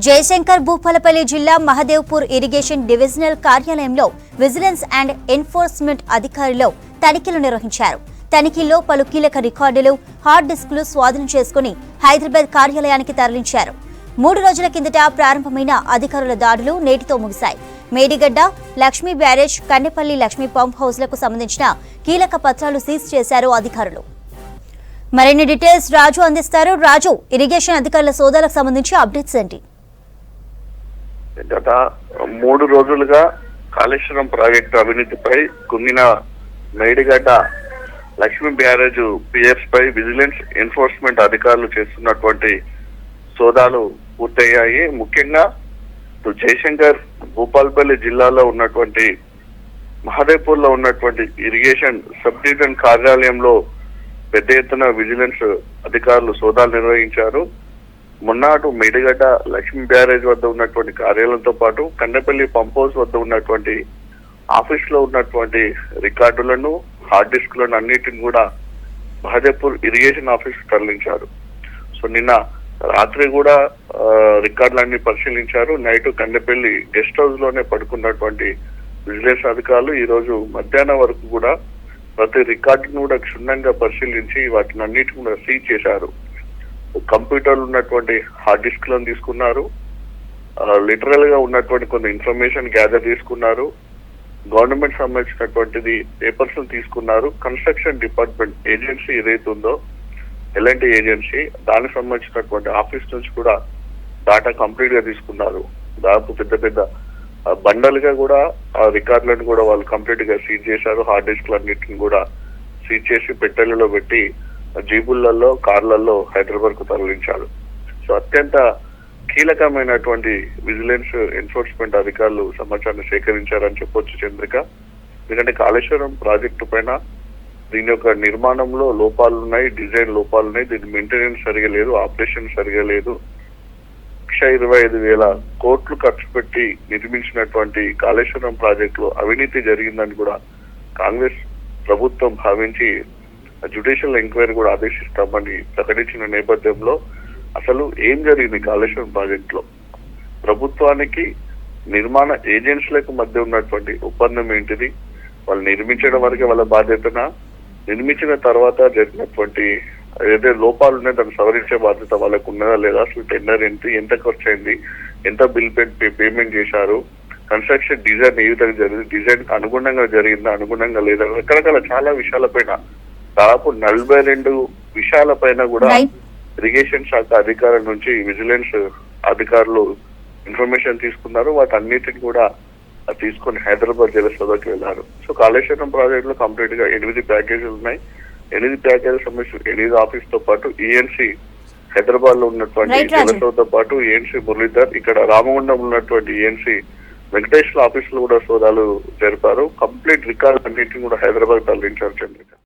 జయశంకర్ భూపాలపల్లి జిల్లా Mahadevpur irrigation divisional కార్యాలయంలో vigilance and enforcement అధికారులు తనిఖీలు నిర్వహించారు. తనిఖీల్లో పలు కీలక రికార్డులు, హార్డ్ డిస్కులు స్వాధీనం చేసుకుని హైదరాబాద్ కార్యాలయానికి తరలించారు. 3 రోజుల కిందట ప్రారంభమైన అధికారుల దాడులు నేటితో ముగిశాయి. మేడిగడ్డ, లక్ష్మీ బ్యారేజ్, కన్నెపల్లి లక్ష్మీ పంప్ హౌస్లకు సంబంధించిన కీలక పత్రాలు సీజ్ చేశారు అధికారులు. మరిన్ని డీటెయిల్స్ రాజు అందిస్తారు. రాజు, ఇరిగేషన్ అధికారుల సోదాలకు సంబంధించి అప్డేట్స్ ఏంటి? గత 3 రోజులుగా కాళేశ్వరం ప్రాజెక్టు అవినీతిపై కుంగిన మేడిగడ్డ లక్ష్మీ బ్యారేజ్ పిఎఫ్స్ పై విజిలెన్స్ ఎన్ఫోర్స్మెంట్ అధికారులు చేస్తున్నటువంటి సోదాలు పూర్తయ్యాయి. ముఖ్యంగా జయశంకర్ భూపాలపల్లి జిల్లాలో ఉన్నటువంటి మహదేవ్పూర్ లో ఉన్నటువంటి ఇరిగేషన్ సబ్ డివిజన్ కార్యాలయంలో పెద్ద ఎత్తున విజిలెన్స్ అధికారులు సోదాలు నిర్వహించారు. మొన్నటి మేడిగడ్డ లక్ష్మీ బ్యారేజ్ వద్ద ఉన్నటువంటి కార్యాలయంతో పాటు కన్నెపల్లి పంప్ హౌస్ వద్ద ఉన్నటువంటి ఆఫీస్ లో ఉన్నటువంటి రికార్డులను, హార్డ్ డిస్క్లను అన్నిటిని కూడా మహదేవ్పూర్ ఇరిగేషన్ ఆఫీస్ తరలించారు. సో నిన్న రాత్రి కూడా రికార్డులన్నీ పరిశీలించారు. నైట్ కన్నెపల్లి గెస్ట్ హౌస్ లోనే పడుకున్నటువంటి విజిలెన్స్ అధికారులు ఈ రోజు మధ్యాహ్నం వరకు కూడా ప్రతి రికార్డును కూడా క్షుణ్ణంగా పరిశీలించి వాటిని అన్నిటిని కూడా సీజ్ చేశారు. కంప్యూటర్లు ఉన్నటువంటి హార్డ్ డిస్క్లను తీసుకున్నారు. లిటరల్ గా ఉన్నటువంటి కొన్ని ఇన్ఫర్మేషన్ గ్యాదర్ చేసుకున్నారు. గవర్నమెంట్ సంబంధించినటువంటిది పేపర్స్ తీసుకున్నారు. కన్స్ట్రక్షన్ డిపార్ట్మెంట్ ఏజెన్సీ ఏదైతే ఉందో ఎలాంటి ఏజెన్సీ, దానికి సంబంధించినటువంటి ఆఫీస్ నుంచి కూడా డాటా కంప్లీట్ గా తీసుకున్నారు. దాదాపు పెద్ద పెద్ద బండలుగా కూడా ఆ రికార్డులను కూడా వాళ్ళు కంప్లీట్ గా సీజ్ చేశారు. హార్డ్ డిస్క్లు అన్నిటిని కూడా సీజ్ చేసి పెట్టెలలో పెట్టి జీబులలో, కార్లలో హైదరాబాద్ కు తరలించారు. సో అత్యంత కీలకమైనటువంటి విజిలెన్స్ ఎన్ఫోర్స్మెంట్ అధికారులు సమాచారాన్ని సేకరించారని చెప్పొచ్చు చంద్రిక. ఎందుకంటే కాళేశ్వరం ప్రాజెక్టు పైన దీని యొక్క నిర్మాణంలో లోపాలు ఉన్నాయి, డిజైన్ లోపాలు ఉన్నాయి, దీని మెయింటెనెన్స్ సరిగా లేదు, ఆపరేషన్ సరిగా లేదు. 1,25,000 కోట్లు ఖర్చు పెట్టి నిర్మించినటువంటి కాళేశ్వరం ప్రాజెక్టులో అవినీతి జరిగిందని కూడా కాంగ్రెస్ ప్రభుత్వం భావించి జ్యుడిషియల్ ఎంక్వైరీ కూడా ఆదేశిస్తామని ప్రకటించిన నేపథ్యంలో అసలు ఏం జరిగింది కాళేశ్వరం ప్రాజెక్ట్ లో, ప్రభుత్వానికి నిర్మాణ ఏజెన్సీలకు మధ్య ఉన్నటువంటి ఒప్పందం ఏంటిది, వాళ్ళు నిర్మించడం వరకే వాళ్ళ బాధ్యతనా, నిర్మించిన తర్వాత జరిగినటువంటి ఏదైతే లోపాలు ఉన్నాయో దాన్ని సవరించే బాధ్యత వాళ్ళకు ఉన్నదా లేదా, అసలు టెండర్ ఏంటి, ఎంత ఖర్చు అయింది, ఎంత బిల్ పేమెంట్ చేశారు, కన్స్ట్రక్షన్ డిజైన్ ఏ విధంగా జరిగింది, డిజైన్ అనుగుణంగా జరిగిందా, అనుగుణంగా లేదా, రకరకాల చాలా విషయాలపైన దాదాపు 42 విషయాలపైన కూడా ఇరిగేషన్ శాఖ అధికారుల నుంచి విజిలెన్స్ అధికారులు ఇన్ఫర్మేషన్ తీసుకున్నారు. వాటన్నిటిని కూడా తీసుకొని హైదరాబాద్ జల సభకి వెళ్లారు. సో కాళేశ్వరం ప్రాజెక్ట్ లో కంప్లీట్ గా 8 ప్యాకేజీలు ఉన్నాయి. 8 ప్యాకేజీల సంబంధించి 8 ఆఫీస్ తో పాటు ఈఎన్సీ హైదరాబాద్ లో ఉన్నటువంటి జలసౌతో పాటు ఈఎన్సీ మురళీధర్, ఇక్కడ రామగుండం ఉన్నటువంటి ఈఎన్సీ వెంకటేశ్వర ఆఫీస్ లో కూడా సోదాలు జరిపారు. కంప్లీట్ రికార్డు అన్నింటిని కూడా హైదరాబాద్ తరలించారు చంద్రిక.